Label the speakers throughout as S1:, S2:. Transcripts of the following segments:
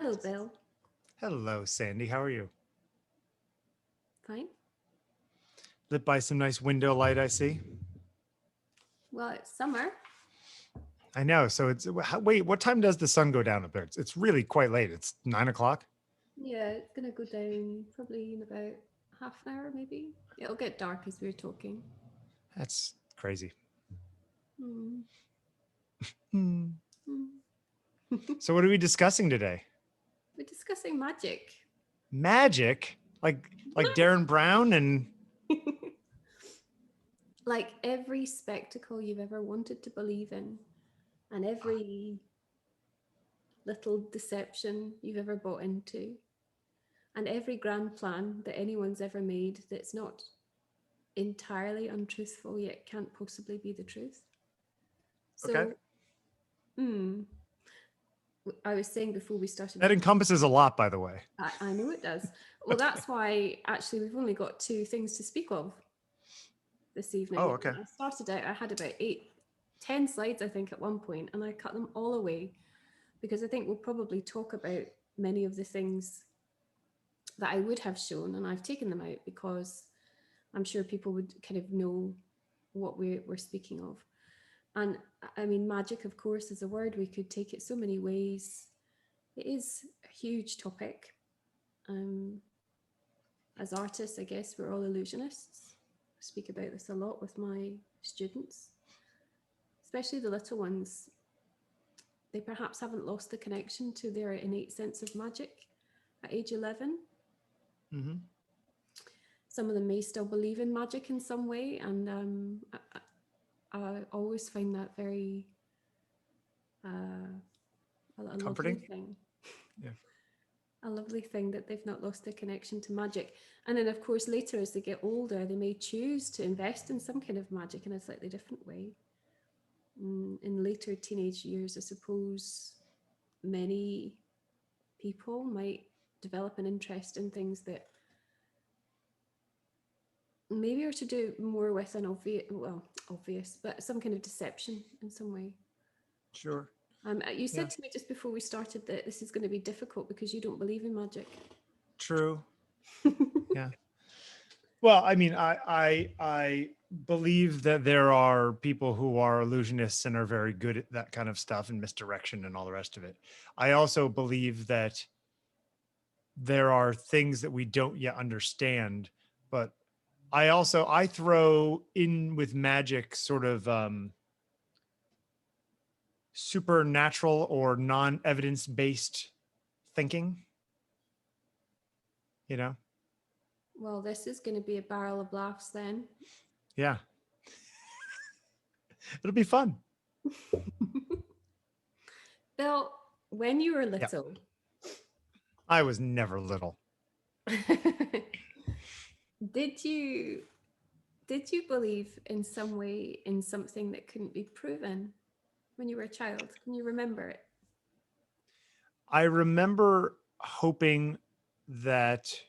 S1: Hello, Bill.
S2: Hello, Sandy. How are you?
S1: Fine.
S2: Lit by some nice window light, I see.
S1: Well, it's summer.
S2: I know. So wait, what time does the sun go down up there? It's really quite late. It's 9 o'clock.
S1: Yeah, it's gonna go down probably in about half an hour, maybe. It'll get dark as we're talking.
S2: That's crazy.
S1: Hmm.
S2: Hmm.
S1: Hmm.
S2: So what are we discussing today?
S1: We're discussing magic.
S2: Magic? Like Darren Brown and
S1: Like every spectacle you've ever wanted to believe in, and every little deception you've ever bought into, and every grand plan that anyone's ever made that's not entirely untruthful yet can't possibly be the truth.
S2: okay.
S1: So, hmm, I was saying before we started
S2: That
S1: recording,
S2: encompasses a lot, by the way.
S1: I know it does. Well, that's why actually we've only got two things to speak of this
S2: Oh,
S1: evening.
S2: okay.
S1: I started out, I had about 10 slides, I think, at one point, and I cut them all away because I think we'll probably talk about many of the things that I would have shown, and I've taken them out because I'm sure people would kind of know what we're speaking of. And I mean, magic, of course, is a word. We could take it so many ways. It is a huge topic. Um, as artists, I guess we're all illusionists. I speak about this a lot with my students, especially the little ones. They perhaps haven't lost the connection to their innate sense of magic at age 11.
S2: Mm-hmm.
S1: Some of them may still believe in magic in some way, and I always find that very a lovely
S2: Comforting.
S1: thing.
S2: Yeah.
S1: A lovely thing that they've not lost their connection to magic. And then, of course, later as they get older, they may choose to invest in some kind of magic in a slightly different way. In later teenage years, I suppose many people might develop an interest in things that maybe are to do more with an obvious, but some kind of deception in some way.
S2: Sure.
S1: You said
S2: Yeah.
S1: to me just before we started that this is going to be difficult because you don't believe in magic.
S2: True. Yeah. Well, I mean, I believe that there are people who are illusionists and are very good at that kind of stuff and misdirection and all the rest of it. I also believe that there are things that we don't yet understand, but I throw in with magic sort of supernatural or non-evidence based thinking, you know?
S1: Well, this is going to be a barrel of laughs then.
S2: Yeah. It'll be fun.
S1: Bill, when you were
S2: Yeah.
S1: little,
S2: I was never little.
S1: did you did you believe in some way in something that couldn't be proven when you were a child? Can you remember it?
S2: I remember hoping that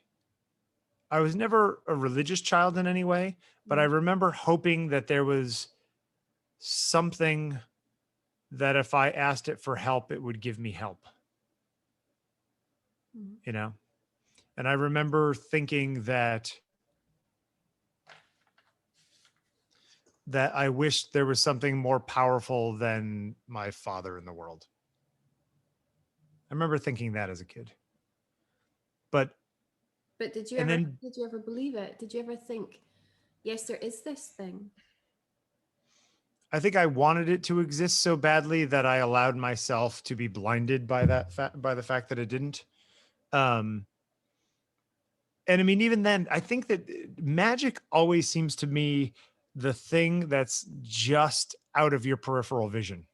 S2: I was never a religious child in any way, but I
S1: Mm,
S2: remember hoping that there was something that if I asked it for help, it would give me help,
S1: mm.
S2: you know? And I remember thinking that I wished there was something more powerful than my father in the world. I remember thinking that as a kid. But
S1: But did you
S2: and
S1: ever
S2: then
S1: did you ever believe it? Did you ever think, yes, there is this thing?
S2: I think I wanted it to exist so badly that I allowed myself to be blinded by by the fact that it didn't. Um, and I mean, even then, I think that magic always seems to me the thing that's just out of your peripheral vision.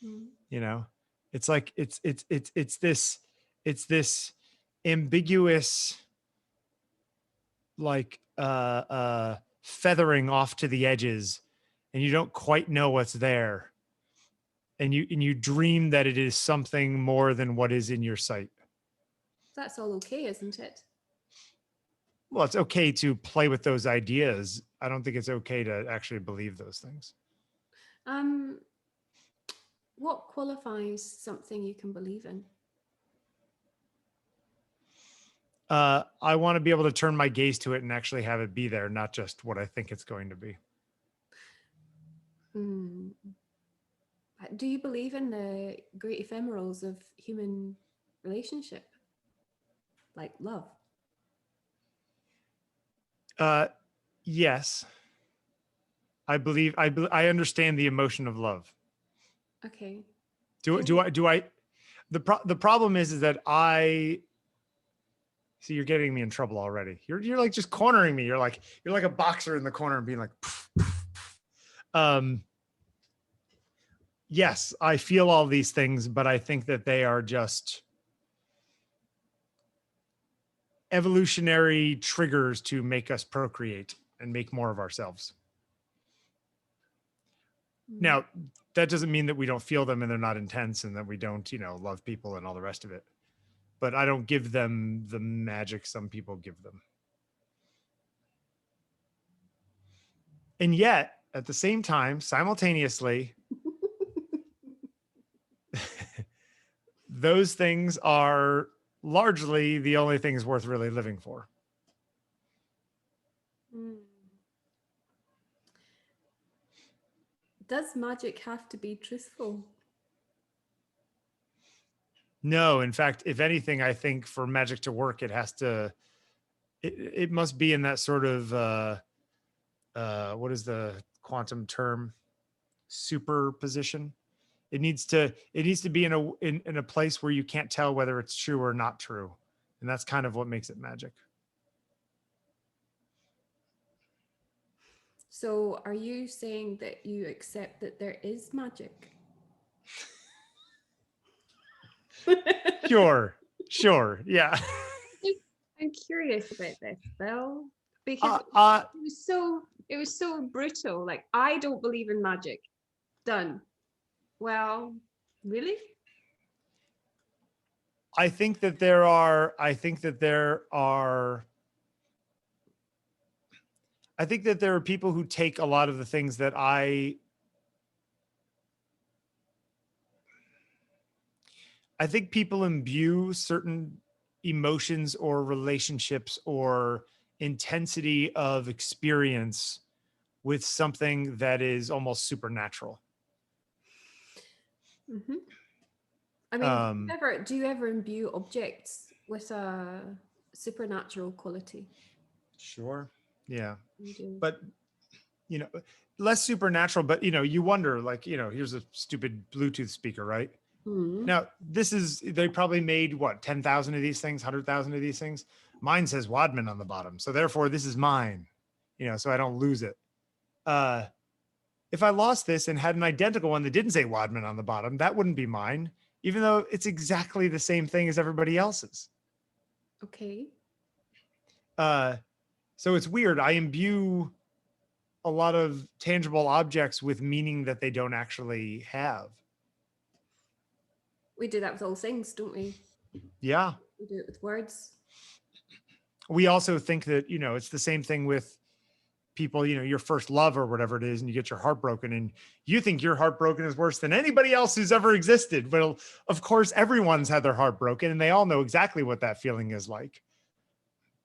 S1: Mm.
S2: You know, it's like it's this ambiguous like feathering off to the edges, and you don't quite know what's there, and you dream that it is something more than what is in your sight.
S1: That's all okay, isn't it?
S2: Well, it's okay to play with those ideas. I don't think it's okay to actually believe those things.
S1: Um, what qualifies something you can believe in?
S2: I want to be able to turn my gaze to it and actually have it be there, not just what I think it's going to be.
S1: Hmm. Do you believe in the great ephemerals of human relationship, like love?
S2: Yes, I understand the emotion of love.
S1: Okay.
S2: The problem is that I see you're getting me in trouble already. You're like just cornering me. You're like a boxer in the corner and being like, poof, poof, poof. Yes, I feel all these things, but I think that they are just evolutionary triggers to make us procreate and make more of ourselves. Now, that doesn't mean that we don't feel them and they're not intense and that we don't, love people and all the rest of it. But I don't give them the magic some people give them. And yet, at the same time, simultaneously, those things are largely the only things worth really living for.
S1: Does magic have to be truthful?
S2: No, in fact, if anything, I think for magic to work, it must be in that sort of, what is the quantum term? Superposition. It needs to be in a place where you can't tell whether it's true or not true. And that's kind of what makes it magic.
S1: So are you saying that you accept that there is magic?
S2: Sure. Yeah.
S1: I'm curious about this, Bill, because it was so brutal. Like, I don't believe in magic. Done. Well, really?
S2: I think that there are people who take a lot of the things that I think people imbue certain emotions or relationships or intensity of experience with something that is almost supernatural.
S1: Mm-hmm. I mean, do you ever imbue objects with a supernatural quality?
S2: Sure. Yeah.
S1: You do.
S2: But, less supernatural, but, you wonder, like, here's a stupid Bluetooth speaker, right?
S1: Mm-hmm.
S2: Now, they probably made what, 10,000 of these things, 100,000 of these things. Mine says Wadman on the bottom. So therefore this is mine, so I don't lose it. If I lost this and had an identical one that didn't say Wadman on the bottom, that wouldn't be mine, even though it's exactly the same thing as everybody else's.
S1: Okay.
S2: So it's weird. I imbue a lot of tangible objects with meaning that they don't actually have.
S1: We do that with all things, don't we?
S2: Yeah.
S1: We do it with words.
S2: We also think that, it's the same thing with people, your first love or whatever it is, and you get your heart broken and you think your heart broken is worse than anybody else who's ever existed. Well, of course, everyone's had their heart broken and they all know exactly what that feeling is like.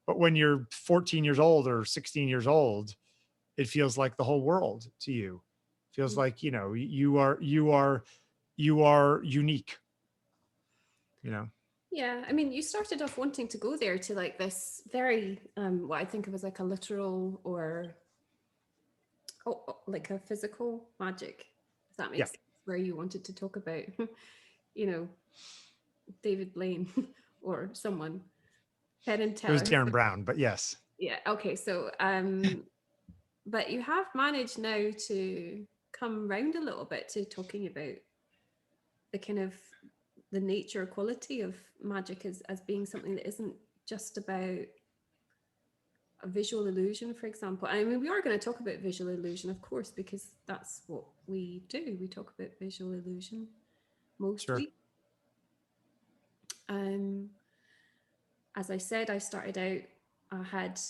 S2: But when you're 14 years old or 16 years old, it feels like the whole world to you. It feels like, you are unique,
S1: Yeah, I mean, you started off wanting to go there to like this very, what I think of as like a literal or like a physical magic, if that makes sense, where you wanted to talk about, David Blaine or someone, Penn and
S2: It was
S1: Teller.
S2: Darren Brown, but yes.
S1: Yeah. Okay. So, but you have managed now to come round a little bit to talking about the kind of the nature quality of magic as being something that isn't just about a visual illusion, for example. I mean, we are going to talk about visual illusion, of course, because that's what we do. We talk about visual illusion mostly. Sure. As I said, I started out. I had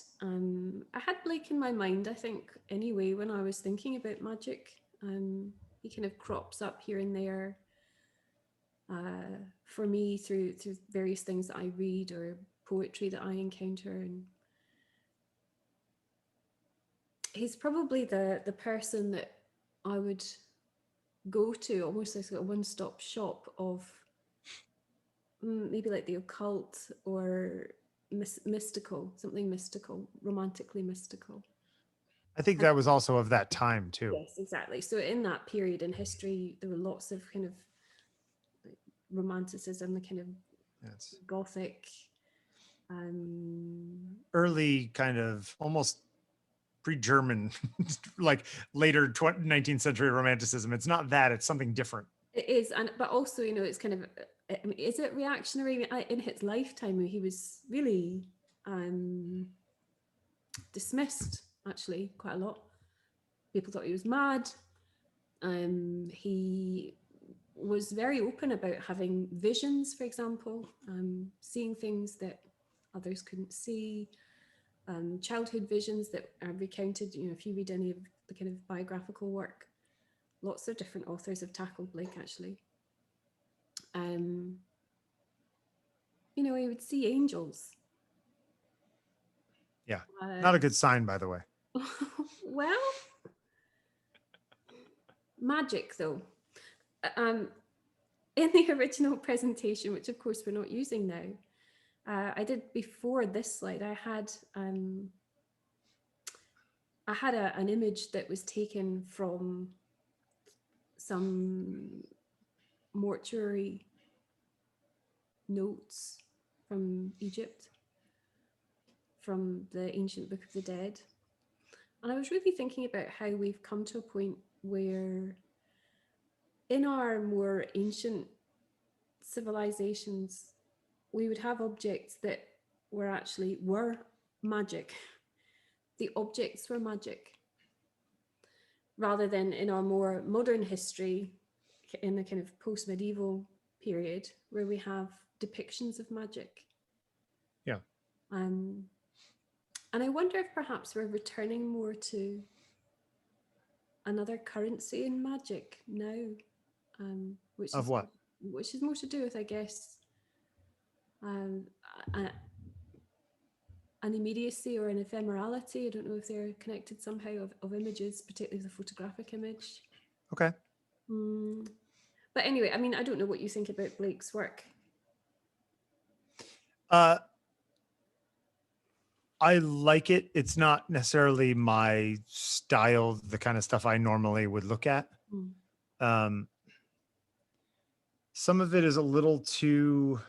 S1: Blake in my mind, I think, anyway, when I was thinking about magic. He kind of crops up here and there for me through various things that I read or poetry that I encounter. And he's probably the person that I would go to, almost like a one-stop shop of maybe like the occult or mystical, something mystical, romantically mystical.
S2: I think that was also of that time too.
S1: Yes, exactly. So in that period in history, there were lots of kind of romanticism, the kind of
S2: Yes.
S1: gothic,
S2: Early kind of almost pre-German, like later 19th century romanticism. It's not that, it's something different.
S1: It is, and but also, you know, it's kind of, I mean, is it reactionary? In his lifetime, he was really dismissed, actually, quite a lot. People thought he was mad. He was very open about having visions, for example, seeing things that others couldn't see, childhood visions that are recounted. You know, if you read any of the kind of biographical work, lots of different authors have tackled Blake, actually. You know, he would see angels.
S2: Yeah, not a good sign, by the way.
S1: Well, magic though. In the original presentation, which of course we're not using now, I did before this slide. I had an image that was taken from some mortuary notes from Egypt, from the ancient Book of the Dead. And I was really thinking about how we've come to a point where in our more ancient civilizations, we would have objects that were magic. The objects were magic. Rather than in our more modern history, in the kind of post-medieval period, where we have depictions of magic.
S2: Yeah.
S1: And I wonder if perhaps we're returning more to another currency in magic now, which
S2: Of
S1: is
S2: what?
S1: Which is more to do with, I guess, an immediacy or an ephemerality. I don't know if they're connected somehow, of images, particularly the photographic image.
S2: Okay.
S1: But anyway, I mean, I don't know what you think about Blake's work.
S2: I like it. It's not necessarily my style, the kind of stuff I normally would look at. Some of it is a little too,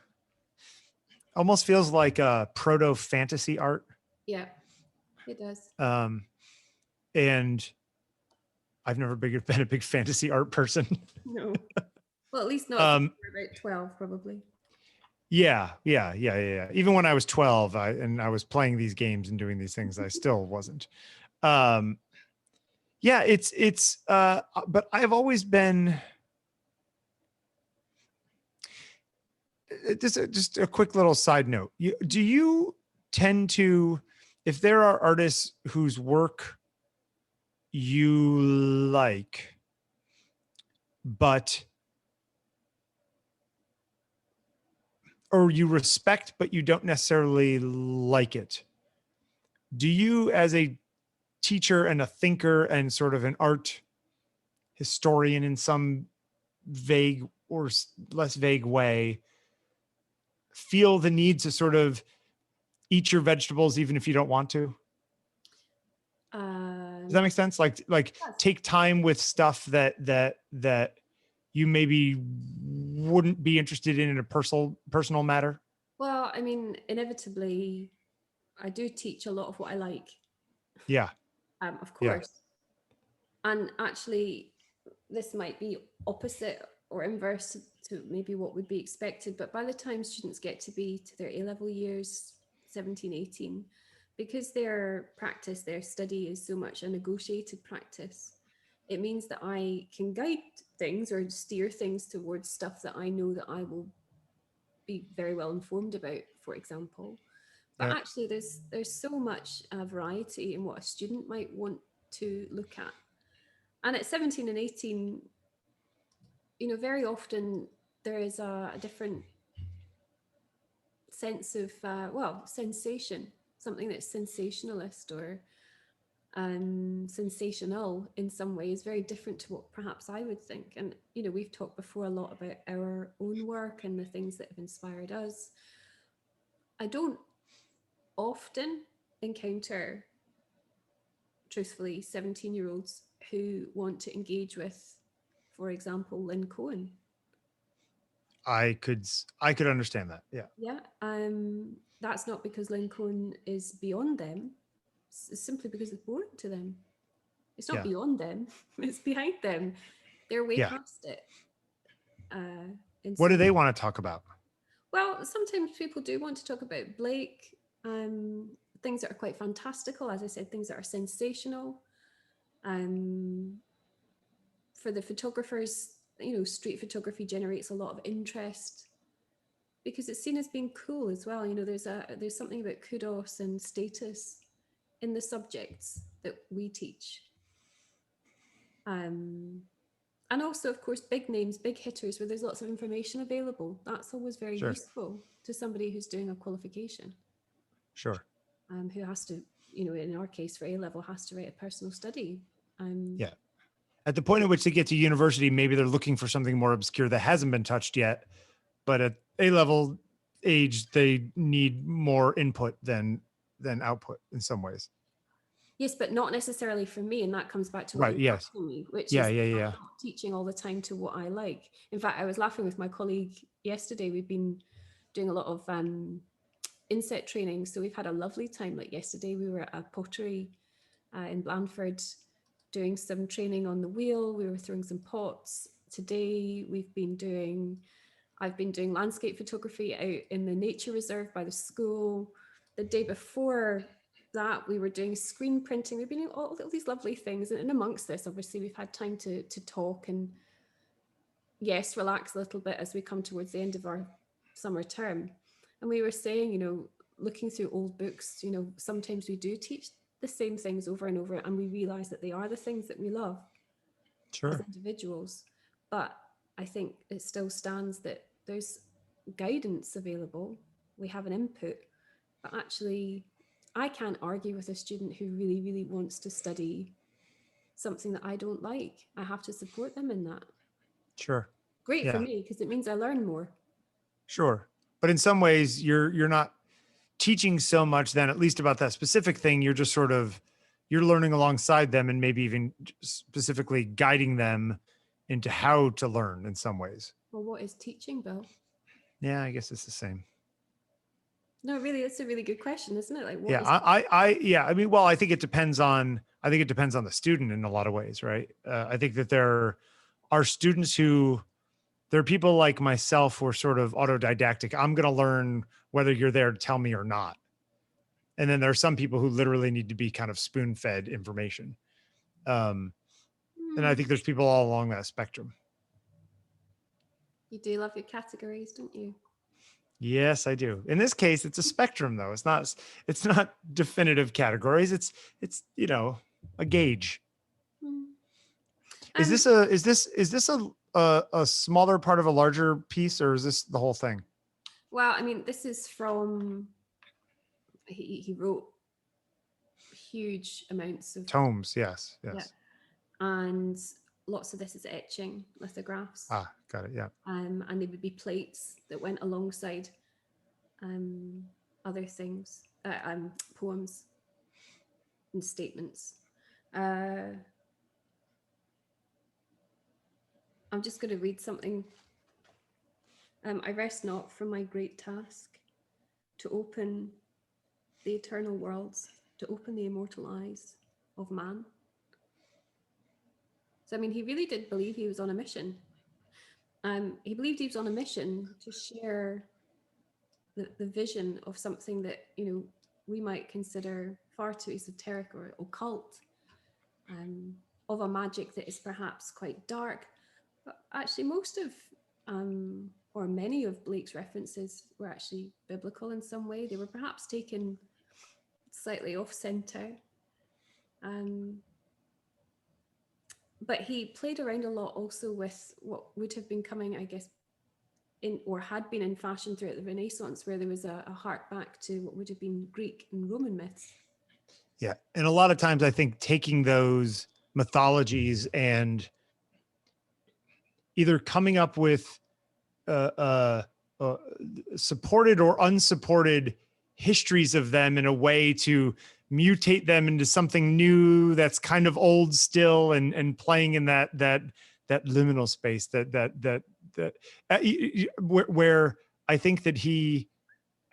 S2: almost feels like a proto fantasy art.
S1: Yeah, it does.
S2: And I've never been a big fantasy art person.
S1: No. Well, at least not about 12, probably.
S2: Yeah. Even when I was 12, I was playing these games and doing these things, I still wasn't. Yeah, it's but I've always been just a quick little side note. Do you tend to, if there are artists whose work you like, or you respect, but you don't necessarily like it, do you, as a teacher and a thinker and sort of an art historian in some vague or less vague way, feel the need to sort of eat your vegetables even if you don't want to? Does that make sense? Like yes. Take time with stuff that you maybe wouldn't be interested in a personal matter?
S1: Well, I mean, inevitably, I do teach a lot of what I like.
S2: Yeah.
S1: Of course. Yeah. And actually, this might be opposite or inverse to maybe what would be expected, but by the time students get to be to their A-level years, 17, 18, because their practice, their study is so much a negotiated practice, it means that I can guide things or steer things towards stuff that I know that I will be very well informed about, for example. But actually, there's so much variety in what a student might want to look at. And at 17 and 18, you know, very often there is a different sense of, sensation, something that's sensationalist or sensational in some ways, very different to what perhaps I would think. And, we've talked before a lot about our own work and the things that have inspired us. I don't often encounter, truthfully, 17-year-olds who want to engage with, for example, Lynn Cohen.
S2: I could understand that. Yeah.
S1: Yeah. That's not because Lynn Cohen is beyond them. It's simply because it's boring to them. It's not
S2: Yeah.
S1: beyond them. It's behind them. They're way
S2: Yeah.
S1: past it.
S2: What do
S1: So,
S2: they want to talk about?
S1: well, sometimes people do want to talk about Blake, things that are quite fantastical, as I said, things that are sensational. For the photographers, street photography generates a lot of interest because it's seen as being cool as well. There's something about kudos and status in the subjects that we teach. And also, of course, big names, big hitters, where there's lots of information available. That's always very
S2: Sure.
S1: useful to somebody who's doing a qualification.
S2: Sure.
S1: Who has to, in our case for A-level, has to write a personal study.
S2: Yeah. At the point at which they get to university, maybe they're looking for something more obscure that hasn't been touched yet. But at A-level age, they need more input than output in some ways.
S1: Yes, but not necessarily for me. And that comes back to what
S2: Right.
S1: you're
S2: Yes.
S1: asking me, which
S2: Yeah.
S1: is
S2: Yeah.
S1: I'm
S2: Yeah.
S1: not teaching all the time to what I like. In fact, I was laughing with my colleague yesterday. We've been doing a lot of inset training. So we've had a lovely time. Like yesterday, we were at a pottery in Blandford doing some training on the wheel. We were throwing some pots. Today, I've been doing landscape photography out in the nature reserve by the school. The day before that, we were doing screen printing. We've been doing all these lovely things. And amongst this, obviously, we've had time to talk and, yes, relax a little bit as we come towards the end of our summer term. And we were saying, looking through old books, sometimes we do teach the same things over and over, and we realize that they are the things that we love as individuals. But I think it still stands that there's guidance available. We have an input, but actually I can't argue with a student who really, really wants to study something that I don't like. I have to support them in that.
S2: Sure.
S1: Great for
S2: Yeah.
S1: me because it means I learn more.
S2: Sure. But in some ways, you're not teaching so much then, at least about that specific thing. You're just sort of, you're learning alongside them and maybe even specifically guiding them into how to learn in some ways.
S1: Well, what is teaching, Bill?
S2: Yeah, I guess it's the same.
S1: No, really, it's a really good question, isn't it? Like, what
S2: Yeah,
S1: is
S2: I mean, well, I think it depends on the student in a lot of ways, right? I think that there are students there are people like myself who are sort of autodidactic. I'm going to learn whether you're there to tell me or not. And then there are some people who literally need to be kind of spoon-fed information. And I think there's people all along that spectrum.
S1: You do love your categories, don't you?
S2: Yes, I do. In this case, it's a spectrum, though. It's not definitive categories. It's a gauge. Is this a smaller part of a larger piece, or is this the whole thing?
S1: Well, I mean, this is from he wrote huge amounts of
S2: Tomes. Yes.
S1: yeah, and lots of this is etching lithographs.
S2: Ah, got it. Yeah.
S1: And they would be plates that went alongside other things, poems and statements. I'm just going to read something. I rest not from my great task to open the eternal worlds, to open the immortal eyes of man. So, I mean, he really did believe he was on a mission. He believed he was on a mission to share the vision of something that, we might consider far too esoteric or occult, of a magic that is perhaps quite dark. But actually, most of, or many of Blake's references were actually biblical in some way. They were perhaps taken slightly off center. But he played around a lot also with what would have been coming, I guess, in, or had been in fashion throughout the Renaissance, where there was a hark back to what would have been Greek and Roman myths.
S2: Yeah. And a lot of times I think taking those mythologies and either coming up with supported or unsupported histories of them in a way to mutate them into something new that's kind of old still, and playing in that liminal space where I think that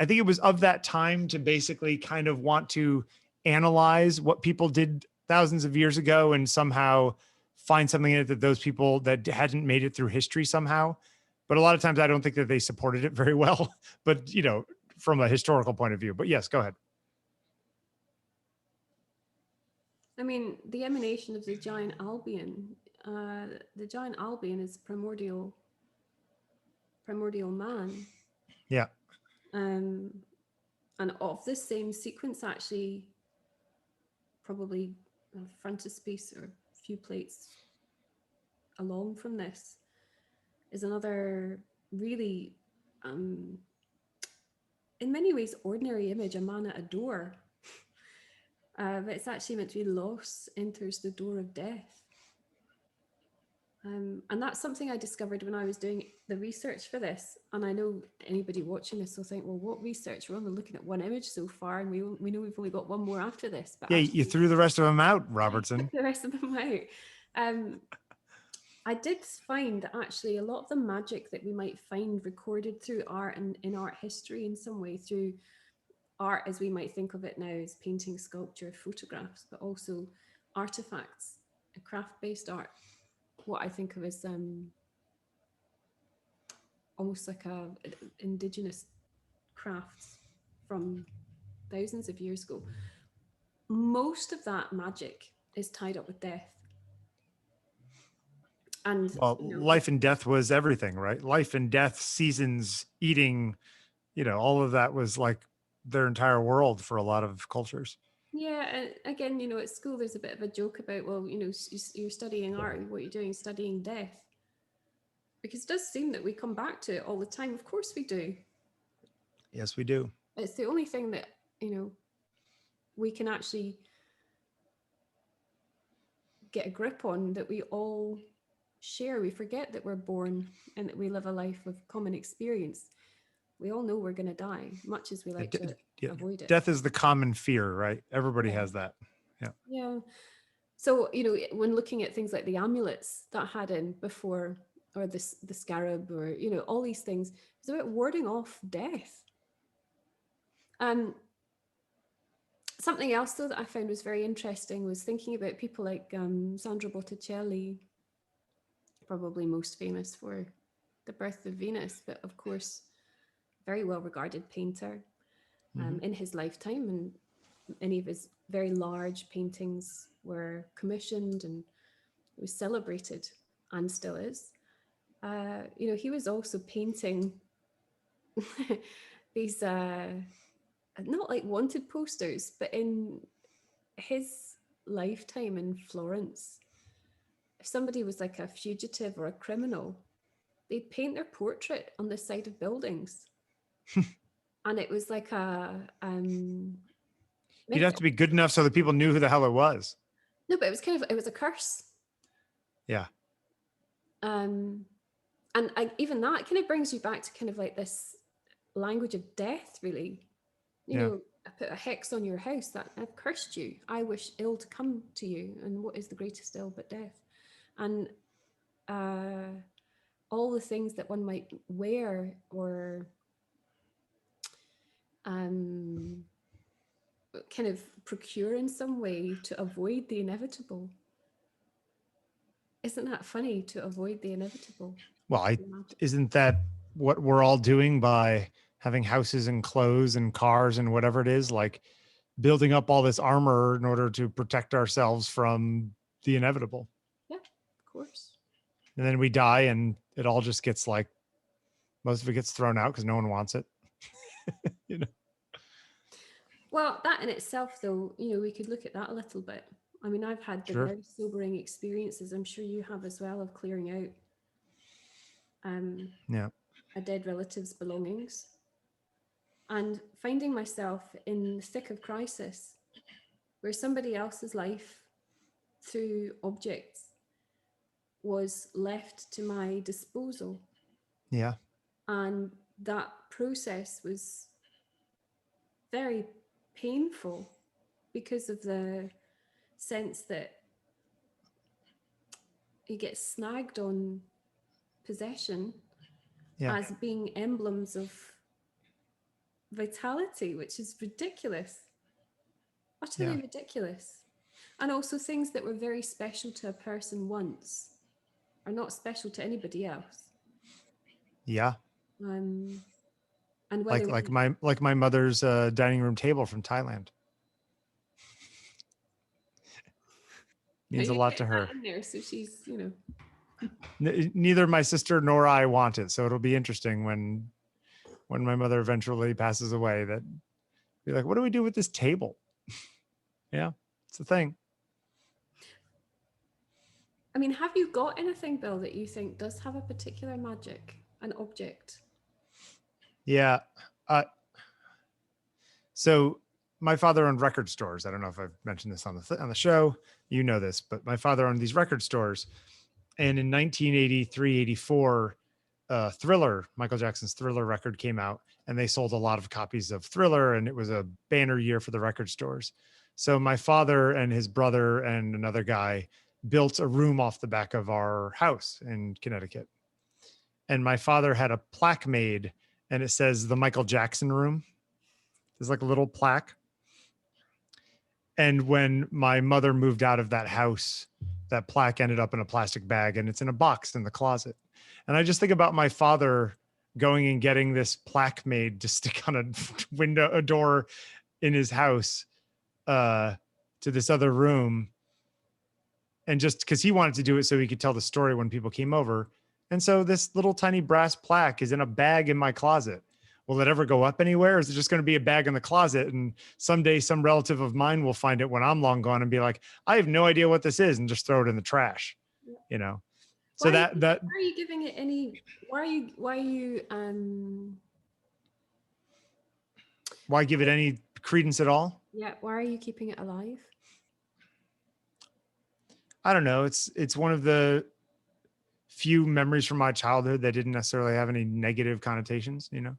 S2: I think it was of that time to basically kind of want to analyze what people did thousands of years ago and somehow find something in it that those people that hadn't made it through history somehow. But a lot of times I don't think that they supported it very well, but from a historical point of view. But yes, go ahead.
S1: I mean, the emanation of the giant Albion. The giant Albion is primordial man.
S2: Yeah.
S1: And of this same sequence, actually, probably a frontispiece or a few plates along from this, is another really, in many ways, ordinary image, a man at a door. But it's actually meant to be loss enters the door of death. And that's something I discovered when I was doing the research for this. And I know anybody watching this will think, well, what research? We're only looking at one image so far, and we know we've only got one more after this. But
S2: Yeah,
S1: actually,
S2: you threw the rest of them out, Robertson.
S1: the rest of them out. I did find that actually a lot of the magic that we might find recorded through art and in art history in some way, through art as we might think of it now as painting, sculpture, photographs, but also artifacts, craft-based art, what I think of as almost like indigenous crafts from thousands of years ago. Most of that magic is tied up with death. And
S2: well, life and death was everything, right? Life and death, seasons, eating, all of that was like their entire world for a lot of cultures.
S1: Yeah, and again, at school there's a bit of a joke about, well, you're studying art, what you're doing is studying death. Because it does seem that we come back to it all the time. Of course we do.
S2: Yes, we do.
S1: It's the only thing that, we can actually get a grip on, that we all share. We forget that we're born and that we live a life of common experience. We all know we're going to die, much as we like to avoid it.
S2: Death is the common fear, right? Everybody has that. Yeah.
S1: Yeah. So, when looking at things like the amulets that had in before, or the scarab, or, all these things, it's about warding off death. Something else, though, that I found was very interesting was thinking about people like Sandro Botticelli, probably most famous for The Birth of Venus, but of course, very well regarded painter in his lifetime, and any of his very large paintings were commissioned and it was celebrated, and still is. He was also painting these not like wanted posters, but in his lifetime in Florence, if somebody was like a fugitive or a criminal, they'd paint their portrait on the side of buildings. And it was like
S2: you'd have to be good enough so that people knew who the hell it was.
S1: No, but it was a curse.
S2: Yeah.
S1: And even that kind of brings you back to kind of like this language of death, really. I put a hex on your house, that I've cursed you. I wish ill to come to you. And what is the greatest ill but death? And all the things that one might wear or kind of procure in some way to avoid the inevitable. Isn't that funny, to avoid the inevitable?
S2: Well, isn't that what we're all doing by having houses and clothes and cars and whatever it is, like building up all this armor in order to protect ourselves from the inevitable?
S1: Yeah, of course.
S2: And then we die and it all just gets like, most of it gets thrown out because no one wants it.
S1: Well, that in itself, though, we could look at that a little bit. I mean, I've had the very sobering experiences, I'm sure you have as well, of clearing out a dead relative's belongings, and finding myself in the thick of crisis where somebody else's life through objects was left to my disposal.
S2: Yeah.
S1: And that process was very painful because of the sense that you get snagged on possession
S2: Yeah.
S1: as being emblems of vitality, which is ridiculous, utterly
S2: Yeah.
S1: ridiculous. And also, things that were very special to a person once are not special to anybody else.
S2: Yeah.
S1: And whether
S2: Like my mother's dining room table from Thailand. Means a
S1: you're
S2: lot to
S1: getting
S2: her.
S1: that in there, so she's,
S2: Neither my sister nor I want it, so it'll be interesting when my mother eventually passes away. That be like, what do we do with this table? Yeah, it's a thing.
S1: I mean, have you got anything, Bill, that you think does have a particular magic, an object?
S2: Yeah. So my father owned record stores. I don't know if I've mentioned this on the show. You know this, but my father owned these record stores. And in 1983, 84, Thriller, Michael Jackson's Thriller record came out, and they sold a lot of copies of Thriller, and it was a banner year for the record stores. So my father and his brother and another guy built a room off the back of our house in Connecticut. And my father had a plaque made, and it says the Michael Jackson room. There's like a little plaque. And when my mother moved out of that house, that plaque ended up in a plastic bag, and it's in a box in the closet. And I just think about my father going and getting this plaque made to stick on a door in his house, to this other room. And just because he wanted to do it so he could tell the story when people came over. And so this little tiny brass plaque is in a bag in my closet. Will it ever go up anywhere? Or is it just going to be a bag in the closet? And someday some relative of mine will find it when I'm long gone and be like, I have no idea what this is, and just throw it in the trash, you know? So
S1: Why
S2: that
S1: are you giving it any, why
S2: why give it any credence at all?
S1: yeah, why are you keeping it alive?
S2: I don't know. It's one of the few memories from my childhood that didn't necessarily have any negative connotations, you know?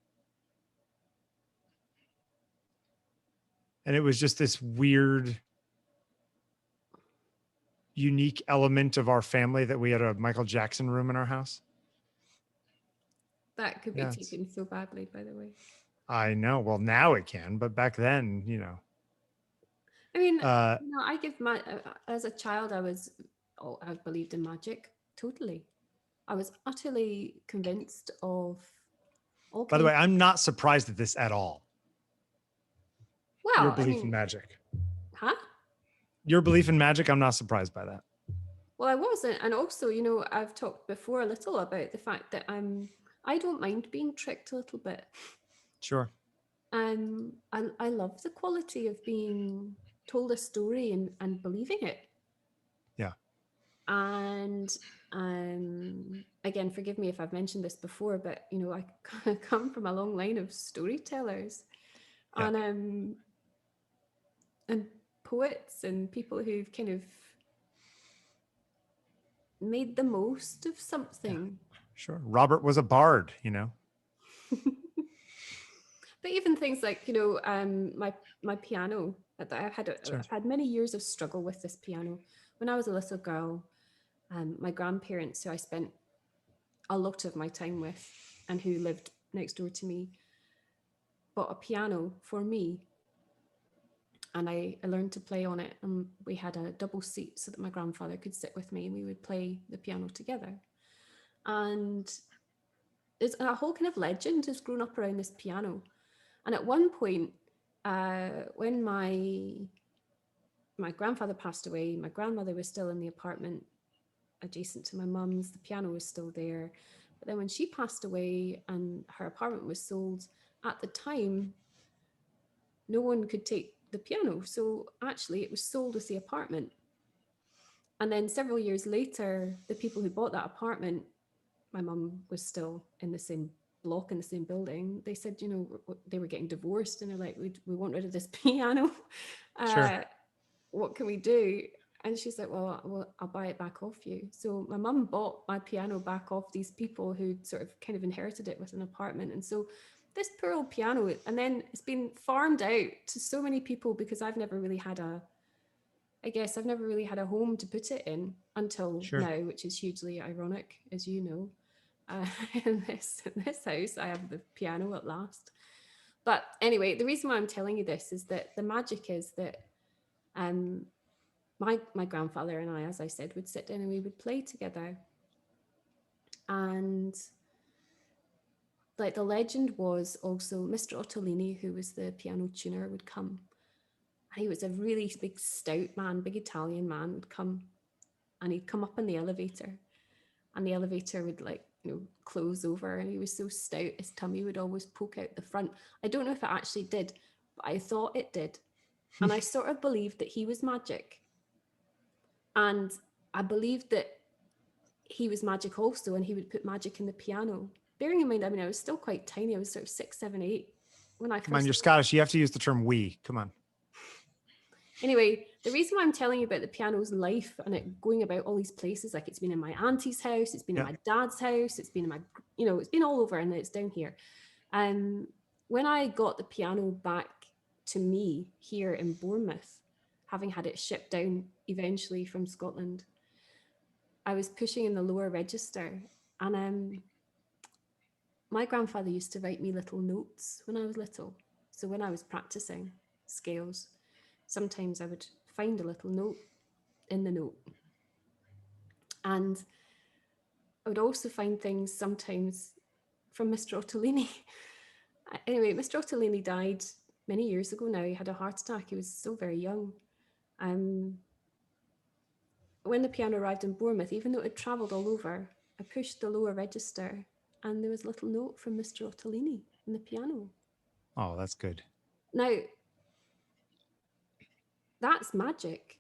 S2: And it was just this weird, unique element of our family that we had a Michael Jackson room in our house.
S1: That could be
S2: Yes.
S1: taken so badly, by the way.
S2: I know. Well, now it can, but back then, you know.
S1: I mean, I give my as a child, I believed in magic totally. I was utterly convinced of all.
S2: By the way, I'm not surprised at this at all.
S1: Well,
S2: Your belief in magic.
S1: Huh?
S2: Your belief in magic, I'm not surprised by that.
S1: Well, I wasn't, and also, I've talked before a little about the fact that I don't mind being tricked a little bit.
S2: Sure.
S1: I love the quality of being told a story and believing it.
S2: Yeah.
S1: And again, forgive me if I've mentioned this before, but I come from a long line of storytellers,
S2: Yeah.
S1: and poets and people who've kind of made the most of something.
S2: Yeah. Sure. Robert was a bard, you know.
S1: But even things like my piano that I've had many years of struggle with this piano. When I was a little girl, my grandparents, who I spent a lot of my time with and who lived next door to me, bought a piano for me, and I learned to play on it. And we had a double seat so that my grandfather could sit with me, and we would play the piano together. And there's a whole kind of legend has grown up around this piano. And at one point, when my grandfather passed away, my grandmother was still in the apartment adjacent to my mum's. The piano was still there. But then when she passed away and her apartment was sold, at the time, no one could take the piano. So actually, it was sold with the apartment. And then several years later, the people who bought that apartment, my mum was still in the same block in the same building. They said, they were getting divorced, and they're like, we want rid of this piano.
S2: Sure.
S1: What can we do? And she's like, well, I'll buy it back off you. So my mum bought my piano back off these people who sort of kind of inherited it with an apartment. And so this poor old piano, and then it's been farmed out to so many people because I've never really had a home to put it in until
S2: Sure.
S1: now, which is hugely ironic, as you know. In this house, I have the piano at last. But anyway, the reason why I'm telling you this is that the magic is that my grandfather and I, as I said, would sit down and we would play together. And like the legend was also Mr. Ottolini, who was the piano tuner, would come. He was a really big, stout man, big Italian man, would come, and he'd come up in the elevator, and the elevator would close over, and he was so stout, his tummy would always poke out the front. I don't know if it actually did, but I thought it did. And I sort of believed that he was magic. And I believed that he was magic also, and he would put magic in the piano. Bearing in mind, I was still quite tiny. I was sort of 6, 7, 8 when I first.
S2: Come on, you're Scottish. You have to use the term we. Come on.
S1: Anyway, the reason why I'm telling you about the piano's life and it going about all these places, like it's been in my auntie's house, it's been in my dad's house, it's been in my, it's been all over, and it's down here. When I got the piano back to me here in Bournemouth, having had it shipped down eventually from Scotland, I was pushing in the lower register, and my grandfather used to write me little notes when I was little. So when I was practicing scales, sometimes I would find a little note in the note. And I would also find things sometimes from Mr. Ottolini. Anyway, Mr. Ottolini died many years ago now. He had a heart attack. He was still very young. When the piano arrived in Bournemouth, even though it had travelled all over, I pushed the lower register and there was a little note from Mr. Ottolini in the piano.
S2: Oh, that's good.
S1: Now, that's magic.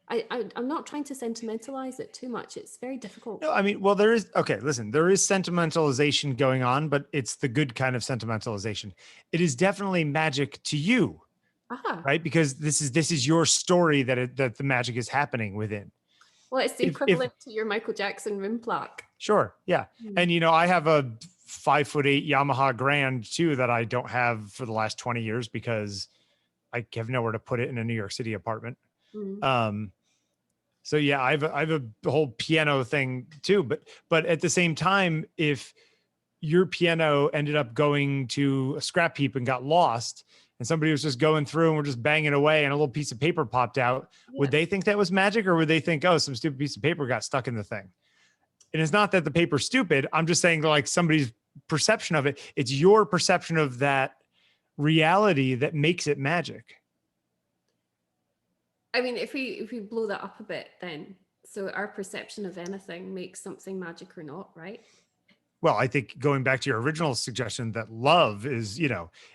S1: I'm not trying to sentimentalize it too much. It's very difficult.
S2: No, I mean, well, there is sentimentalization going on, but it's the good kind of sentimentalization. It is definitely magic to you, right? Because this is your story that the magic is happening within.
S1: Well, it's the equivalent to your Michael Jackson rim plaque.
S2: Sure, yeah. And I have a 5'8" Yamaha Grand too that I don't have for the last 20 years because I have nowhere to put it in a New York City apartment. So yeah, I have a whole piano thing too, but at the same time, if your piano ended up going to a scrap heap and got lost and somebody was just going through and we're just banging away and a little piece of paper popped out, would they think that was magic, or would they think, oh, some stupid piece of paper got stuck in the thing? And it's not that the paper's stupid. I'm just saying that like somebody's perception of it, it's your perception of that reality that makes it magic.
S1: I mean, if we blow that up a bit, then so our perception of anything makes something magic or not, right?
S2: Well, I think going back to your original suggestion that love is,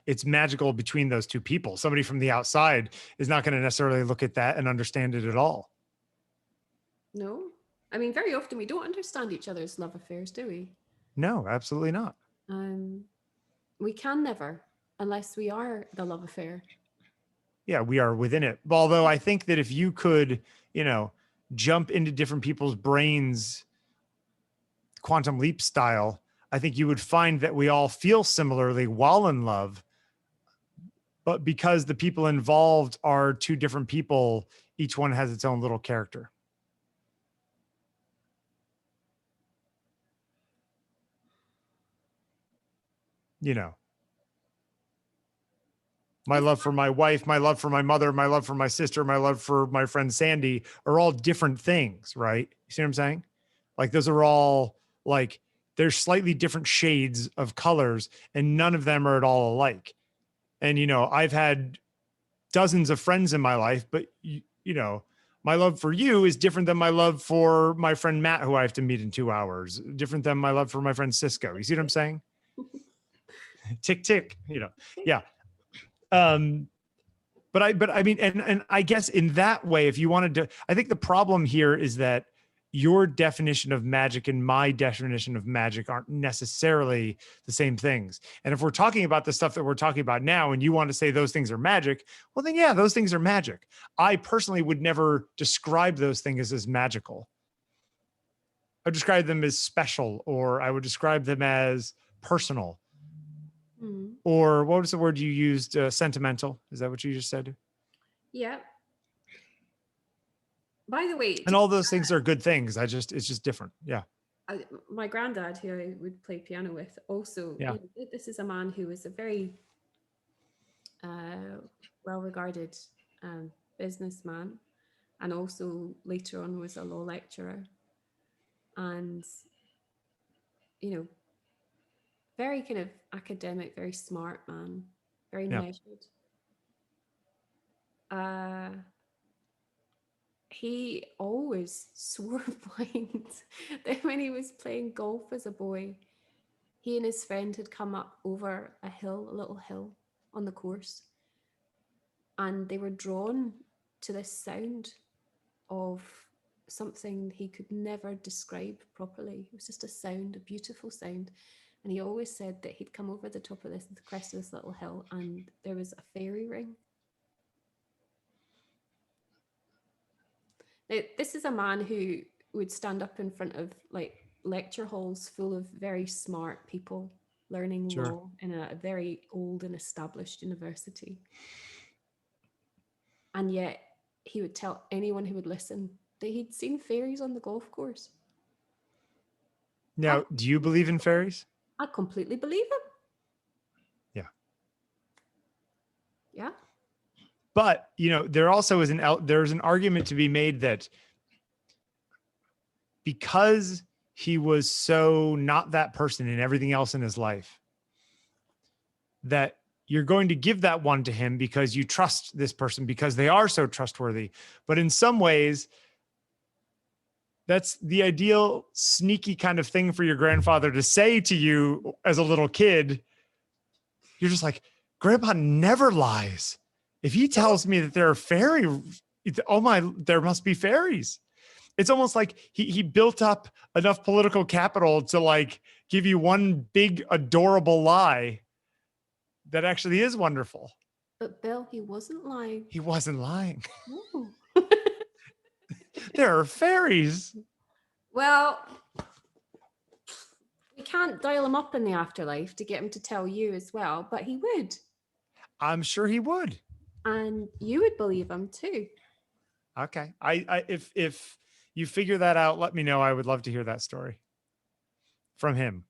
S2: it's magical between those two people. Somebody from the outside is not going to necessarily look at that and understand it at all.
S1: No, I mean, very often we don't understand each other's love affairs, do we?
S2: No, absolutely not.
S1: We can never, unless we are the love affair.
S2: Yeah, we are within it. Although I think that if you could, jump into different people's brains, quantum leap style, I think you would find that we all feel similarly while in love. But because the people involved are two different people, each one has its own little character. My love for my wife, my love for my mother, my love for my sister, my love for my friend Sandi are all different things, right? You see what I'm saying? Like those are all like, there's slightly different shades of colors and none of them are at all alike. And, I've had dozens of friends in my life, but my love for you is different than my love for my friend Matt, who I have to meet in 2 hours, different than my love for my friend Cisco. You see what I'm saying? Tick, tick, yeah. But I mean, and I guess in that way, if you wanted to, I think the problem here is that your definition of magic and my definition of magic aren't necessarily the same things. And if we're talking about the stuff that we're talking about now, and you want to say those things are magic, well, then yeah, those things are magic. I personally would never describe those things as magical. I would describe them as special, or I would describe them as personal. Or what was the word you used? Sentimental. Is that what you just said?
S1: Yeah. By the way,
S2: and all those things are good things. It's just different. Yeah.
S1: My granddad, who I would play piano with, also,
S2: Yeah.
S1: this is a man who was a very well-regarded businessman, and also later on was a law lecturer, and very kind of academic, very smart man, very measured. He always swore blind that when he was playing golf as a boy, he and his friend had come up over a little hill on the course, and they were drawn to this sound of something he could never describe properly. It was just a sound, a beautiful sound. And he always said that he'd come over the top of the crest of this little hill, and there was a fairy ring. Now, this is a man who would stand up in front of like lecture halls full of very smart people learning law in a very old and established university. And yet he would tell anyone who would listen that he'd seen fairies on the golf course.
S2: Now, do you believe in fairies?
S1: I completely believe him.
S2: Yeah.
S1: Yeah.
S2: But, there also is there's an argument to be made that because he was so not that person in everything else in his life, that you're going to give that one to him because you trust this person, because they are so trustworthy. But in some ways, that's the ideal sneaky kind of thing for your grandfather to say to you as a little kid. You're just like, Grandpa never lies. If he tells me that there are fairies, there must be fairies. It's almost like he built up enough political capital to like give you one big adorable lie that actually is wonderful.
S1: But Bill, he wasn't lying.
S2: He wasn't lying.
S1: No.
S2: There are fairies.
S1: Well, we can't dial him up in the afterlife to get him to tell you as well, but he would.
S2: I'm sure he would.
S1: And you would believe him too.
S2: Okay. If you figure that out, let me know. I would love to hear that story from him.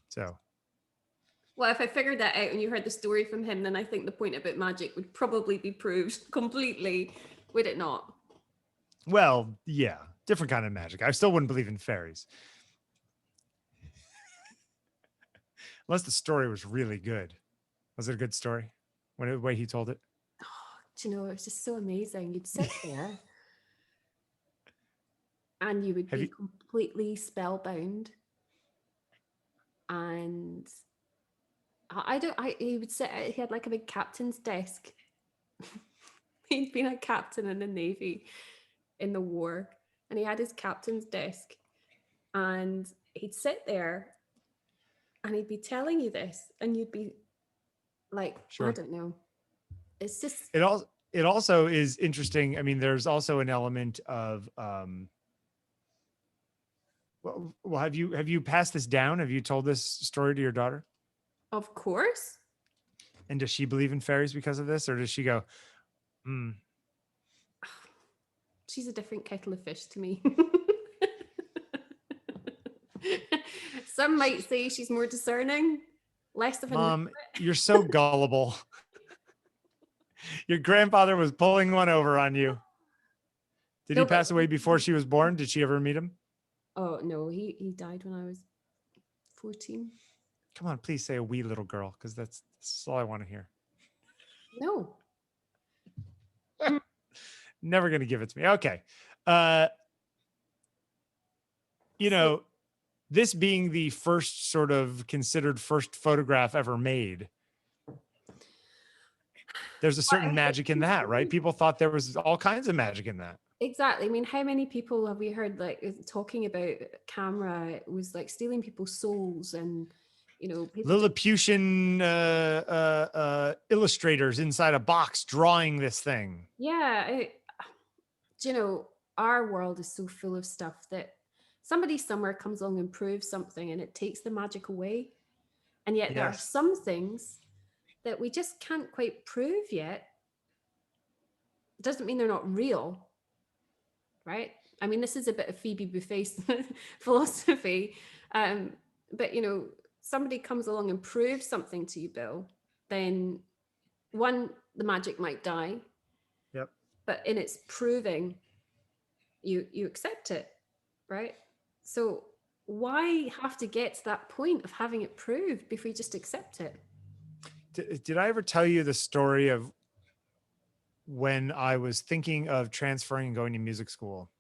S2: So.
S1: Well, if I figured that out and you heard the story from him, then I think the point about magic would probably be proved completely, would it not?
S2: Well, yeah, different kind of magic. I still wouldn't believe in fairies. Unless the story was really good. Was it a good story? The way he told it?
S1: Oh, do you know, it was just so amazing. You'd sit there and you would be completely spellbound. And he would sit, he had like a big captain's desk. He'd been a captain in the Navy in the war, and he had his captain's desk, and he'd sit there and he'd be telling you this, and you'd be like, I don't know. It's just
S2: it also is interesting. I mean, there's also an element of well, have you passed this down? Have you told this story to your daughter?
S1: Of course.
S2: And does she believe in fairies because of this, or does she go,
S1: She's a different kettle of fish to me. Some might say she's more discerning, less of a
S2: Mom, you're so gullible. Your grandfather was pulling one over on you. Did he pass away before she was born? Did she ever meet him?
S1: Oh, no, he died when I was 14.
S2: Come on, please say a wee little girl, because that's all I want to hear.
S1: No.
S2: Never going to give it to me. Okay. This being the first sort of considered first photograph ever made, there's a certain magic in that, right? People thought there was all kinds of magic in that.
S1: Exactly. I mean, how many people have we heard like talking about camera was like stealing people's souls, and people just
S2: Lilliputian illustrators inside a box drawing this thing.
S1: yeah. Do you know, our world is so full of stuff that somebody somewhere comes along and proves something and it takes the magic away, and yet there are
S2: Yes.
S1: some things that we just can't quite prove yet. It doesn't mean they're not real, right? I mean, this is a bit of Phoebe Buffet's philosophy. Um, but somebody comes along and proves something to you, Bill, then one, the magic might die,
S2: Yep.
S1: but in its proving, you accept it, right? So why have to get to that point of having it proved before you just accept it?
S2: Did I ever tell you the story of when I was thinking of transferring and going to music school?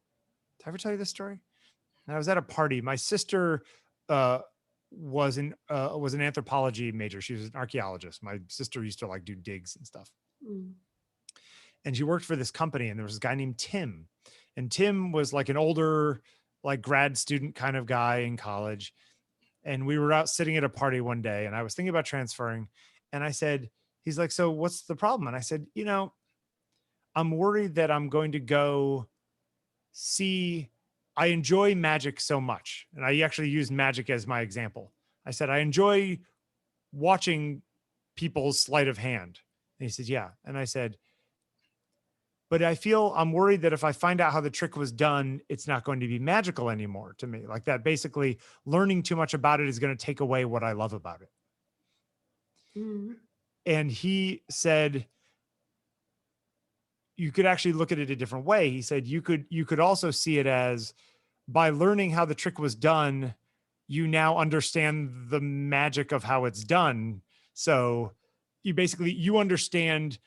S2: Did I ever tell you this story? And I was at a party. My sister uh, was an anthropology major. She was an archaeologist. My sister used to like do digs and stuff.
S1: Mm.
S2: And she worked for this company. And there was a guy named Tim, and Tim was like an older, like grad student kind of guy in college. And we were out sitting at a party one day, and I was thinking about transferring. And I said, he's like, "So what's the problem?" And I said, I'm worried that I'm going to go see, I enjoy magic so much. And I actually used magic as my example. I said, I enjoy watching people's sleight of hand. And he said, yeah. And I said, but I'm worried that if I find out how the trick was done, it's not going to be magical anymore to me. Like that, basically learning too much about it is going to take away what I love about it.
S1: Mm.
S2: And he said, you could actually look at it a different way. He said, you could also see it as, by learning how the trick was done, you now understand the magic of how it's done. So you understand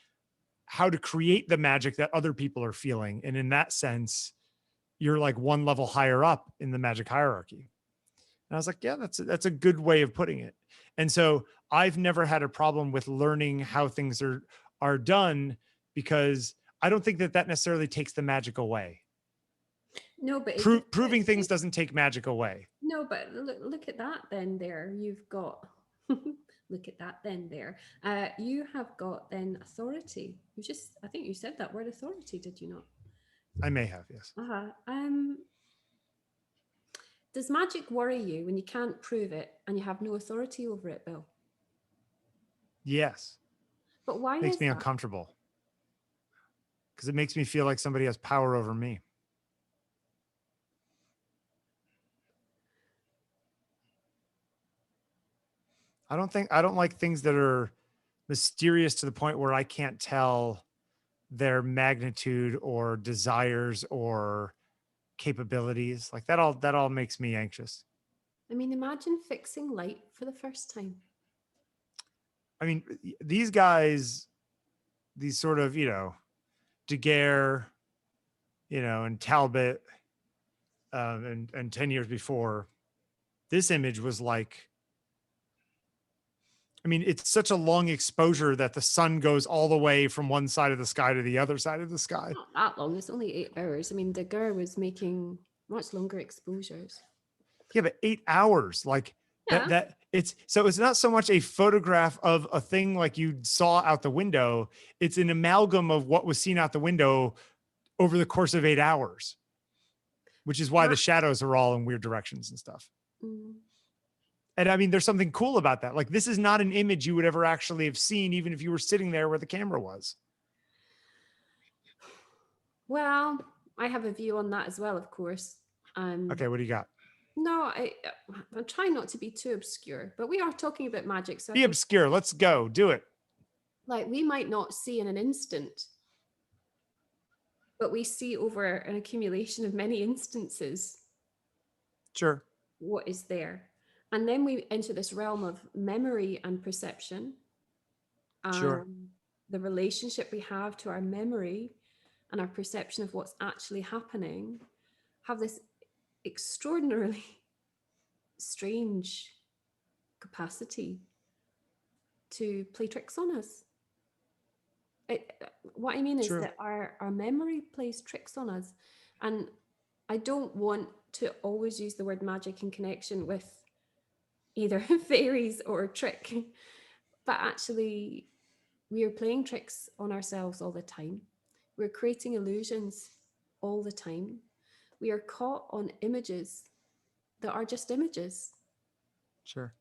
S2: how to create the magic that other people are feeling. And in that sense, you're like one level higher up in the magic hierarchy. And I was like, yeah, that's a good way of putting it. And so I've never had a problem with learning how things are done, because I don't think that necessarily takes the magic away.
S1: No, but
S2: Proving things doesn't take magic away.
S1: no, but look at that then there. You've got look at that then there. You have got then authority. I think you said that word authority, did you not?
S2: I may have, yes.
S1: Uh-huh. Does magic worry you when you can't prove it and you have no authority over it, Bill?
S2: Yes.
S1: But why
S2: Makes
S1: is
S2: me
S1: that?
S2: uncomfortable, because it makes me feel like somebody has power over me. I don't like things that are mysterious to the point where I can't tell their magnitude or desires or capabilities. Like that all makes me anxious.
S1: I mean, imagine fixing light for the first time.
S2: I mean, these guys, these sort of, Daguerre, and Talbot, and 10 years before, this image was like, I mean, it's such a long exposure that the sun goes all the way from one side of the sky to the other side of the sky.
S1: Not that long. It's only 8 hours. I mean, the girl was making much longer exposures.
S2: Yeah, but 8 hours, like
S1: Yeah.
S2: it's not so much a photograph of a thing like you saw out the window. It's an amalgam of what was seen out the window over the course of 8 hours, which is why the shadows are all in weird directions and stuff.
S1: Mm.
S2: And I mean, there's something cool about that. Like, this is not an image you would ever actually have seen, even if you were sitting there where the camera was.
S1: Well, I have a view on that as well, of course.
S2: Okay, what do you got?
S1: No, I'm trying not to be too obscure, but we are talking about magic. So
S2: Be obscure. Let's go. Do it.
S1: like we might not see in an instant, but we see over an accumulation of many instances
S2: Sure.
S1: what is there. And then we enter this realm of memory and perception.
S2: Sure.
S1: The relationship we have to our memory and our perception of what's actually happening have this extraordinarily strange capacity to play tricks on us. what I mean is
S2: True.
S1: that our memory plays tricks on us, and I don't want to always use the word magic in connection with either fairies or trick, but actually we are playing tricks on ourselves all the time. We're creating illusions all the time. We are caught on images that are just images.
S2: Sure.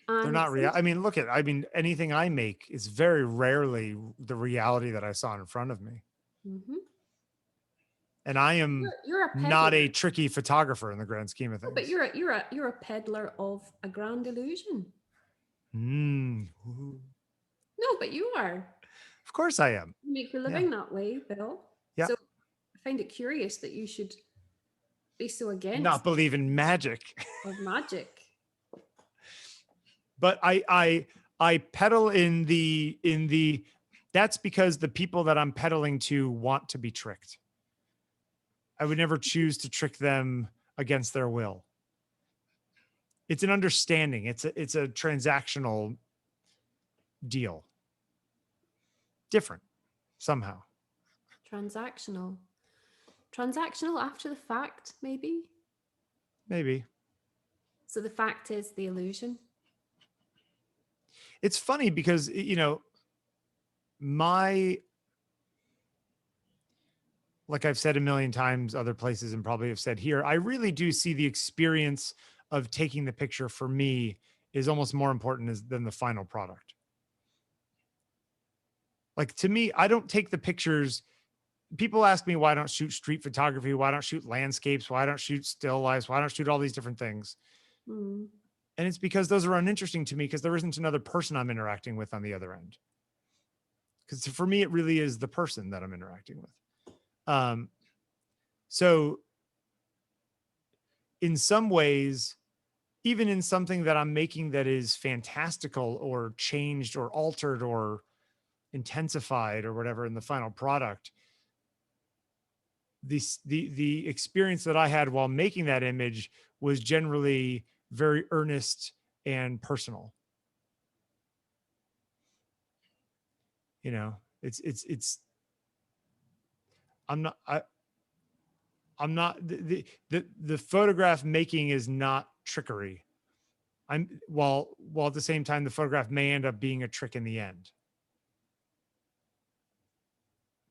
S2: They're
S1: And
S2: not real. I mean, look at, I mean, anything I make is very rarely the reality that I saw in front of me.
S1: Mhm.
S2: And I am
S1: You're a
S2: not a
S1: peddler.
S2: tricky photographer in the grand scheme of
S1: No, but
S2: things.
S1: you're a peddler of a grand illusion.
S2: Ooh.
S1: No, but you are.
S2: Of course I am.
S1: You make your
S2: Yeah.
S1: living that way, Bill.
S2: Yeah.
S1: So I find it curious that you should be so
S2: Not
S1: against
S2: believe in magic.
S1: of magic.
S2: But I peddle in the that's because the people that I'm peddling to want to be tricked. I would never choose to trick them against their will. It's an understanding. It's a transactional deal. Different somehow.
S1: Transactional. Transactional after the fact, maybe.
S2: Maybe.
S1: So the fact is the illusion.
S2: It's funny because my, like I've said a million times other places and probably have said here, I really do see the experience of taking the picture for me is almost more important than the final product. Like to me, I don't take the pictures. People ask me why I don't shoot street photography, why I don't shoot landscapes, why I don't shoot still lifes, why I don't shoot all these different things.
S1: Hmm.
S2: And it's because those are uninteresting to me because there isn't another person I'm interacting with on the other end. Because for me, it really is the person that I'm interacting with. So in some ways, even in something that I'm making that is fantastical or changed or altered or intensified or whatever in the final product, the experience that I had while making that image was generally very earnest and personal. You know, it's I'm not I'm not the photograph making is not trickery. While at the same time the photograph may end up being a trick in the end.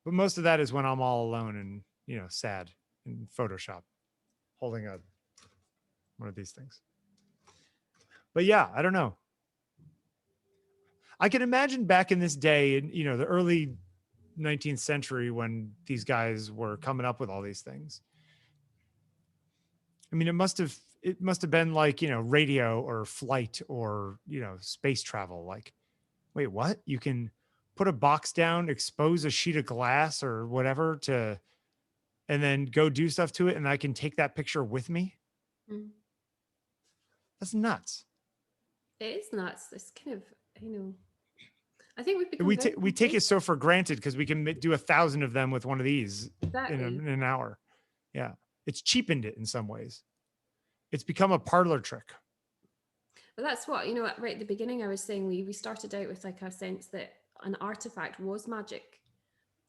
S2: But most of that is when I'm all alone and, sad in Photoshop holding one of these things. But yeah, I don't know. I can imagine back in this day in, the early 19th century when these guys were coming up with all these things. I mean, it must have been like, radio or flight or, space travel. Like, wait, what? You can put a box down, expose a sheet of glass or whatever and then go do stuff to it. And I can take that picture with me.
S1: Mm.
S2: That's nuts.
S1: It is nuts. It's kind of, I think we've become
S2: We,
S1: very
S2: we take it
S1: complacent.
S2: so for granted because we can do 1,000 of them with one of these
S1: Exactly.
S2: in an hour. Yeah. It's cheapened it in some ways. It's become a parlor trick.
S1: But that's what, right at the beginning, I was saying we started out with like a sense that an artifact was magic.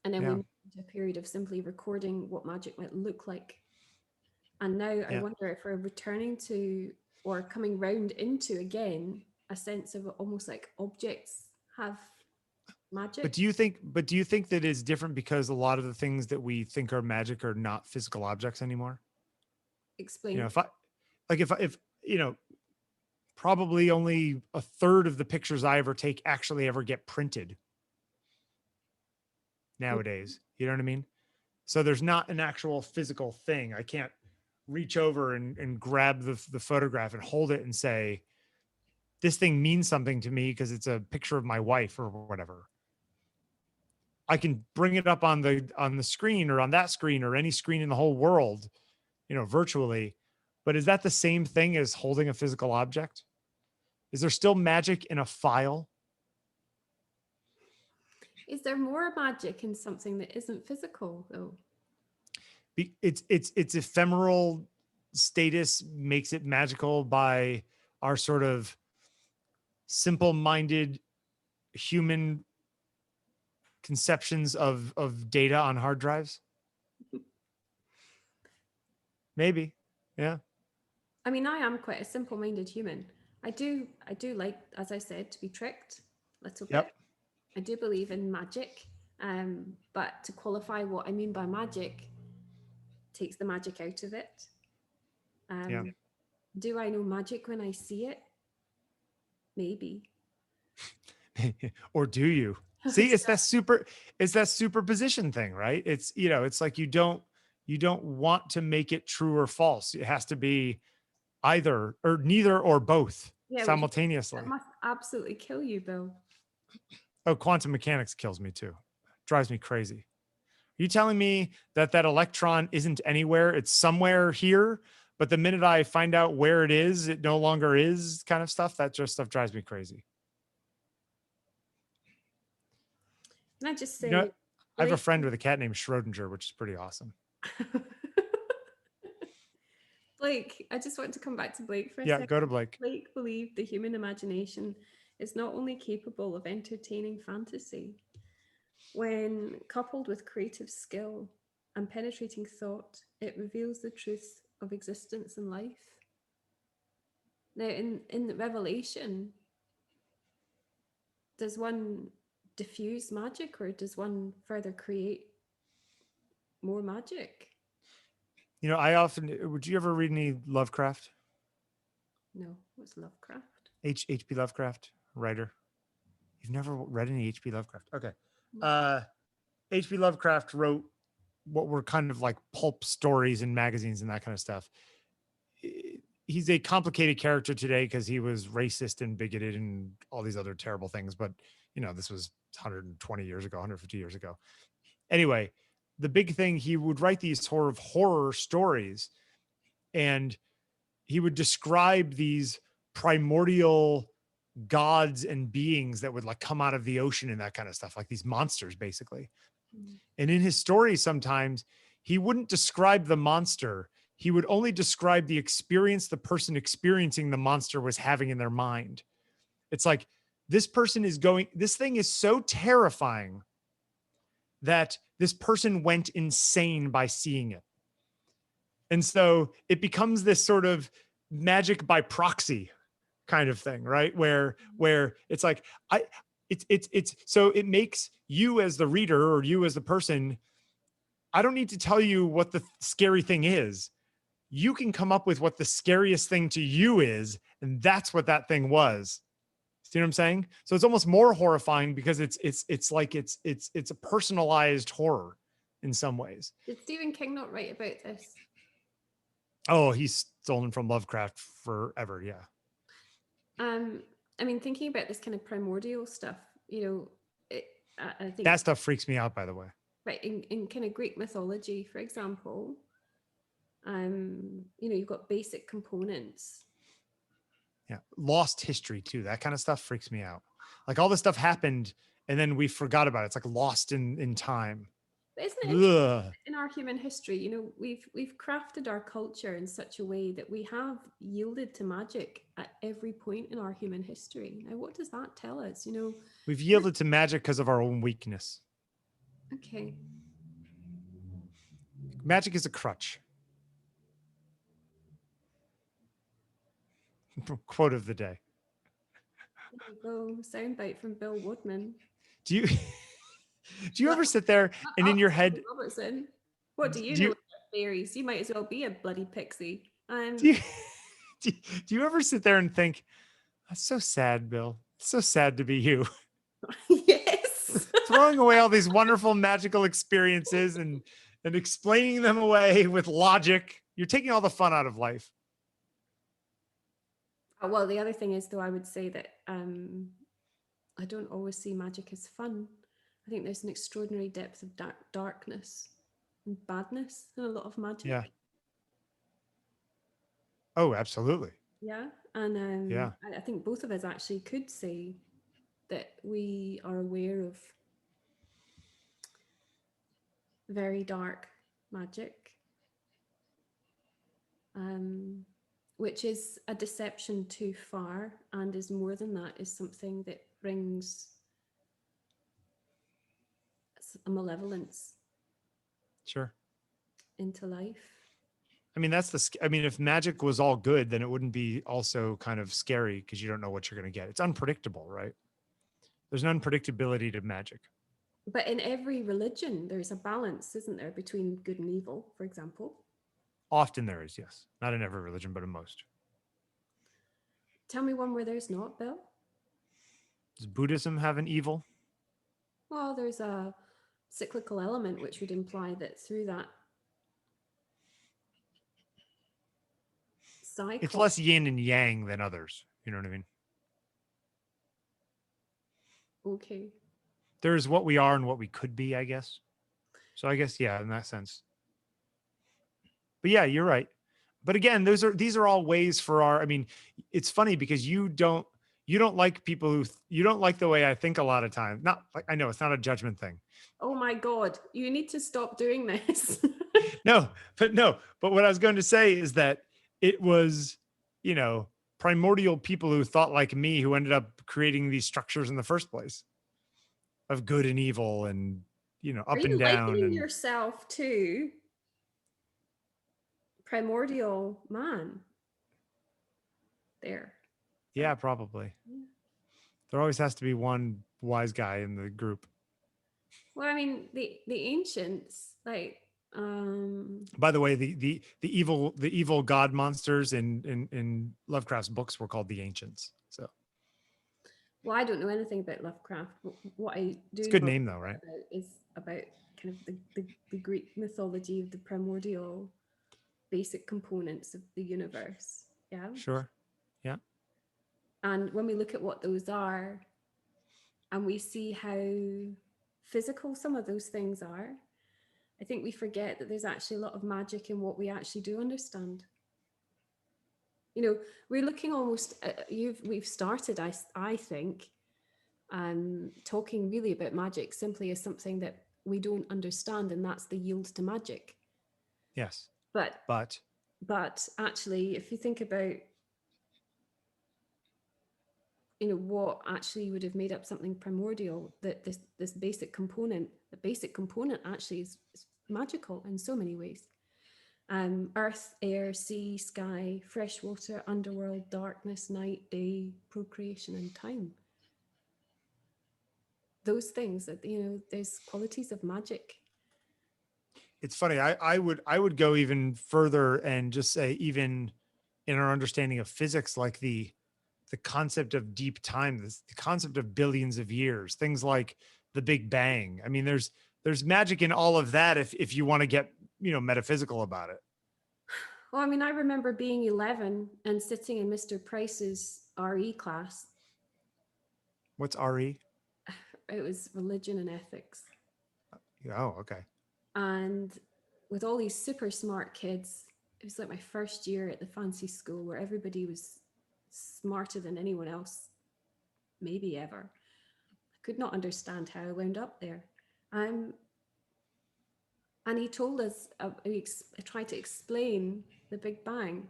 S1: And then we
S2: Yeah.
S1: moved into a period of simply recording what magic might look like. And now I
S2: Yeah.
S1: wonder if we're returning to or coming round into again a sense of almost like objects have magic.
S2: But do you think that is different because a lot of the things that we think are magic are not physical objects anymore?
S1: Explain.
S2: If probably only a third of the pictures I ever take actually ever get printed nowadays. You know what I mean? So there's not an actual physical thing. I can't reach over and grab the photograph and hold it and say, this thing means something to me because it's a picture of my wife or whatever. I can bring it up on the screen or on that screen or any screen in the whole world, virtually. But is that the same thing as holding a physical object? Is there still magic in a file?
S1: Is there more magic in something that isn't physical though?
S2: It's ephemeral status makes it magical by our sort of simple-minded human conceptions of data on hard drives? Maybe. Yeah.
S1: I mean, I am quite a simple-minded human. I do like, as I said, to be tricked a little bit.
S2: Yep.
S1: I do believe in magic, but to qualify what I mean by magic takes the magic out of it.
S2: Yeah.
S1: Do I know magic when I see it?Maybe.
S2: Or do you? See, it's that superposition thing, right? It's, it's like you don't want to make it true or false. It has to be either or neither or both
S1: Yeah, which
S2: simultaneously.
S1: that must absolutely kill you, Bill.
S2: Oh, quantum mechanics kills me too. Drives me crazy. Are you telling me that electron isn't anywhere? It's somewhere here, but the minute I find out where it is, it no longer is, kind of stuff? That just stuff drives me crazy.
S1: Can I just
S2: You know,
S1: say,
S2: I have a
S1: Blake,
S2: friend with a cat named Schrodinger, which is pretty awesome.
S1: Blake, I just want to come back to Blake for a
S2: Yeah,
S1: second.
S2: go to Blake.
S1: Blake believed the human imagination is not only capable of entertaining fantasy, when coupled with creative skill and penetrating thought, it reveals the truth of existence and life. Now, in the Revelation, does one diffuse magic, or does one further create more magic?
S2: Would you ever read any Lovecraft?
S1: No, what's Lovecraft?
S2: H.P. Lovecraft, writer. You've never read any H.P. Lovecraft? Okay. H.P. Lovecraft wrote what were kind of like pulp stories in magazines and that kind of stuff. He's a complicated character today because he was racist and bigoted and all these other terrible things. But, this was 120 years ago, 150 years ago. Anyway, the big thing, he would write these sort of horror stories, and he would describe these primordial gods and beings that would like come out of the ocean and that kind of stuff, like these monsters basically. And in his stories, sometimes he wouldn't describe the monster. He would only describe the experience the person experiencing the monster was having in their mind. It's like, this thing is so terrifying that this person went insane by seeing it. And so it becomes this sort of magic by proxy kind of thing, right? Where it's like, so it makes you as the reader, or you as the person, I don't need to tell you what the scary thing is. You can come up with what the scariest thing to you is, and that's what that thing was. See what I'm saying? So it's almost more horrifying because it's a personalized horror in some ways.
S1: Did Stephen King not write about this?
S2: Oh, he's stolen from Lovecraft forever. Yeah.
S1: I mean, thinking about this kind of primordial stuff, I think
S2: that stuff freaks me out, by the way.
S1: Right, in kind of Greek mythology, for example, you've got basic components.
S2: Yeah, lost history too. That kind of stuff freaks me out. Like, all this stuff happened and then we forgot about it. It's like lost in time.
S1: But isn't it in our human history, we've crafted our culture in such a way that we have yielded to magic at every point in our human history. Now, what does that tell us?
S2: We've yielded to magic because of our own weakness.
S1: Okay.
S2: Magic is a crutch. Quote of the day.
S1: There you go. Soundbite from Bill Wadman.
S2: Do you ever sit there and in your head,
S1: Robertson, what do you know about fairies? You might as well be a bloody pixie.
S2: Do you ever sit there and think, that's so sad, Bill? It's so sad to be you.
S1: Yes.
S2: Throwing away all these wonderful magical experiences and explaining them away with logic. You're taking all the fun out of life.
S1: Well, the other thing is, though, I would say that I don't always see magic as fun. I think there's an extraordinary depth of darkness and badness in a lot of magic.
S2: Yeah. Oh, absolutely.
S1: Yeah. And
S2: yeah.
S1: I think both of us actually could say that we are aware of very dark magic, which is a deception too far, and is more than that, is something that brings a malevolence
S2: Sure.
S1: into life.
S2: I mean, I mean, if magic was all good, then it wouldn't be also kind of scary because you don't know what you're going to get. It's unpredictable, right? There's an unpredictability to magic.
S1: But in every religion, there's a balance, isn't there, between good and evil, for example?
S2: Often there is, yes. Not in every religion, but in most.
S1: Tell me one where there's not, Bill.
S2: Does Buddhism have an evil?
S1: Well, there's a cyclical element, which would imply that through that
S2: It's
S1: cycle.
S2: less yin and yang than others. You know what I mean?
S1: Okay.
S2: There's what we are and what we could be, I guess. So I guess, yeah, in that sense. But yeah, you're right. But again, these are all ways for our, I mean, it's funny because you don't like people who you don't like the way I think a lot of times. Not like, I know it's not a judgment thing.
S1: Oh my God, you need to stop doing this.
S2: No, but what I was going to say is that it was, you know, primordial people who thought like me who ended up creating these structures in the first place of good and evil and, you know,
S1: Are
S2: up and
S1: you
S2: down.
S1: likening
S2: And
S1: yourself to primordial man? There.
S2: yeah, probably. There always has to be one wise guy in the group.
S1: Well, I mean, the ancients, like,
S2: By the way, the evil god monsters in Lovecraft's books were called the Ancients. So
S1: well, I don't know anything about Lovecraft. But what I
S2: it's a
S1: do
S2: good
S1: know
S2: name though, right?
S1: is about kind of the Greek mythology of the primordial basic components of the universe. Yeah.
S2: Sure. Yeah.
S1: And when we look at what those are, and we see how physical some of those things are, I think we forget that there's actually a lot of magic in what we actually do understand. You know, we're looking almost we've started, I think, talking really about magic simply as something that we don't understand, and that's the yield to magic.
S2: Yes.
S1: But actually, if you think about, you know, what actually would have made up something primordial, that this basic component, the basic component actually is magical in so many ways. Earth, air, sea, sky, fresh water, underworld, darkness, night, day, procreation, and time. Those things that, you know, there's qualities of magic.
S2: It's funny. I would go even further and just say, even in our understanding of physics, like the concept of deep time, the concept of billions of years, things like the Big Bang. I mean, there's magic in all of that if you want to get, you know, metaphysical about it.
S1: Well, I mean, I remember being 11 and sitting in Mr. Price's RE class.
S2: What's RE?
S1: It was religion and ethics.
S2: Oh, okay.
S1: And with all these super smart kids, it was like my first year at the fancy school where everybody was smarter than anyone else, maybe ever. I could not understand how I wound up there. And he told us, he tried to explain the Big Bang.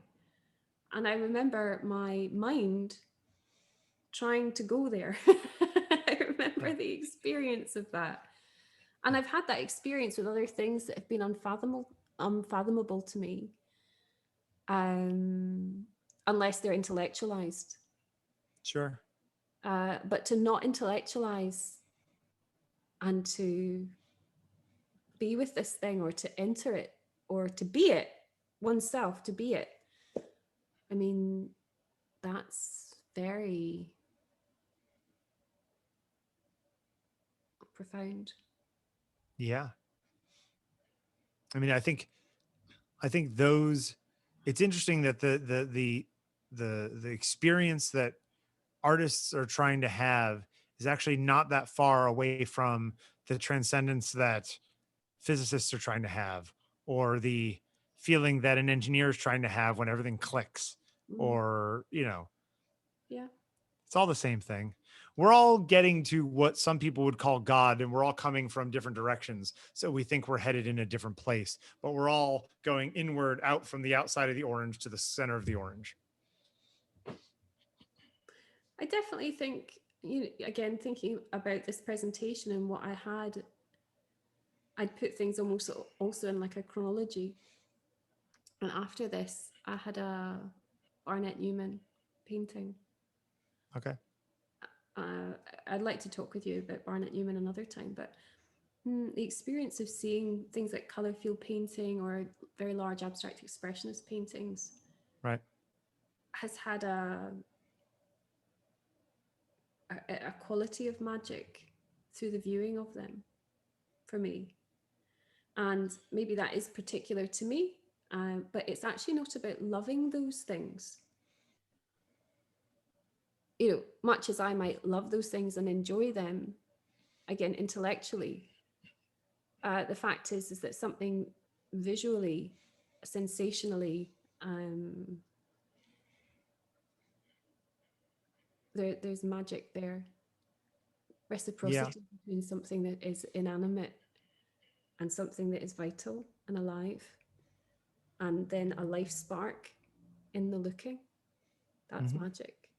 S1: And I remember my mind trying to go there. I remember the experience of that. And I've had that experience with other things that have been unfathomable to me, unless they're intellectualized.
S2: Sure.
S1: But to not intellectualize and to be with this thing, or to enter it, or to be it oneself, to be it, I mean, that's very profound.
S2: Yeah. I mean, I think those, it's interesting that the experience that artists are trying to have is actually not that far away from the transcendence that physicists are trying to have, or the feeling that an engineer is trying to have when everything clicks, or, you know,
S1: Yeah.
S2: it's all the same thing. We're all getting to what some people would call God, and we're all coming from different directions. So we think we're headed in a different place, but we're all going inward, out from the outside of the orange to the center of the orange.
S1: I definitely think, you know, again, thinking about this presentation and what I had I'd put things almost also in like a chronology. And after this, I had a Barnett Newman painting.
S2: Okay.
S1: Uh, I'd like to talk with you about Barnett Newman another time, but the experience of seeing things like color field painting or very large abstract expressionist paintings
S2: Right.
S1: has had a quality of magic through the viewing of them for me. And maybe that is particular to me, but it's actually not about loving those things. You know, much as I might love those things and enjoy them, again, intellectually, the fact is that something visually, sensationally, there's magic there,
S2: Yeah.
S1: reciprocity between something that is inanimate and something that is vital and alive, and then a life spark in the looking. That's
S2: Mhm.
S1: magic.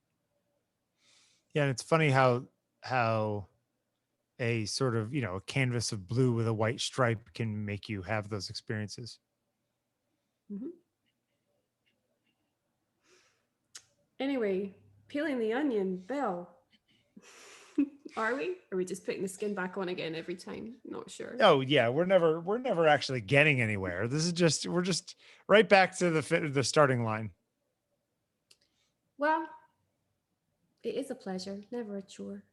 S2: Yeah. And it's funny how a sort of, a canvas of blue with a white stripe can make you have those experiences.
S1: Mhm. Anyway, peeling the onion, Bill. Are we? Are we just putting the skin back on again every time? Not sure.
S2: Oh yeah, we're never actually getting anywhere. This is just we're just right back to the starting line.
S1: Well, it is a pleasure, never a chore.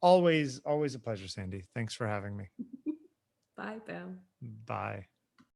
S2: Always a pleasure, Sandy. Thanks for having me.
S1: Bye, Bill.
S2: Bye.